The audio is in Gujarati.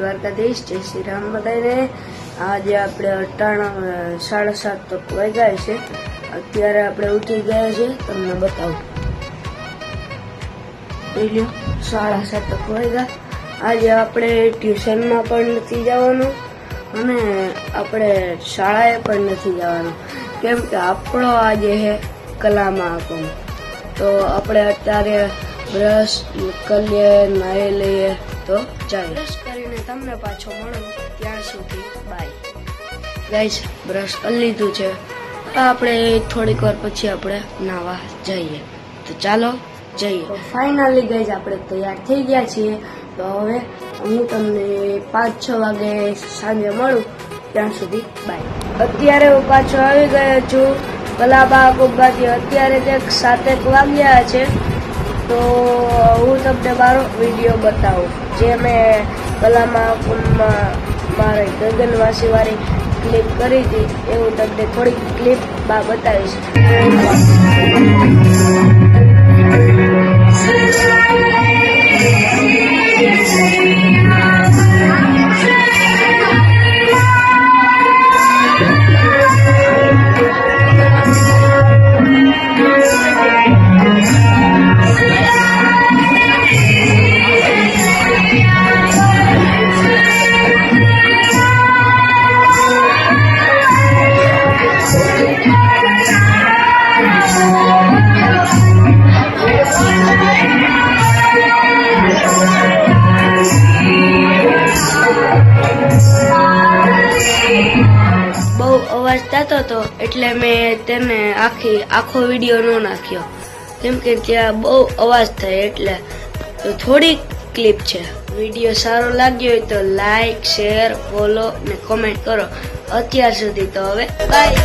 દ્વારકાધીશ, જય શ્રી રામ બધાને। આજે આપણે 7:30 વાગ્યા છે। અત્યારે આપણે ઉઠી ગયા છે, તમને બતાવું। 7:30 વાગ્યા। આજે આપણે ટ્યુશનમાં પણ નથી જવાનું અને આપણે શાળાએ પણ નથી જવાનું, કેમ કે આપણો આજે છે કલા મહાકુંભ। તો આપણે અત્યારે બ્રશ કરી લઈએ, નાહી લઈએ તો જાય। બ્રશ કરીને તમને પાછો મળું, ત્યાં સુધી બાય। ગાઈસ, બ્રશ કરી લીધું છે, આપણે થોડીક વાર પછી આપણે નાહવા જઈએ, તો ચાલો જઈએ। ફાઇનલી ગાઈસ, આપણે તૈયાર થઈ ગયા છીએ। તો હવે હું તમને 5-6 વાગે સાંજે મળું, ત્યાં સુધી બાય। અત્યારે હું પાછો આવી ગયો છું કલા મહાકુંભમાંથી। અત્યારે કંઈક 7 વાગ્યા છે, તો હું તમને મારો વિડીયો બતાવું, જે મેં કલા મહાકુંભમાં મારી ગગનવાસી વાળી ક્લિપ કરી હતી, એ હું તમને થોડીક ક્લિપમાં બતાવીશ। બહુ અવાજ થતો હતો એટલે મેં તેને આખો વિડીયો ન નાખ્યો, કેમ કે ત્યાં બહુ અવાજ થાય એટલે। તો થોડીક ક્લિપ છે। વિડીયો સારો લાગ્યો હોય તો લાઈક, શેર, ફોલો ને કોમેન્ટ કરો। અત્યાર સુધી તો હવે બાય।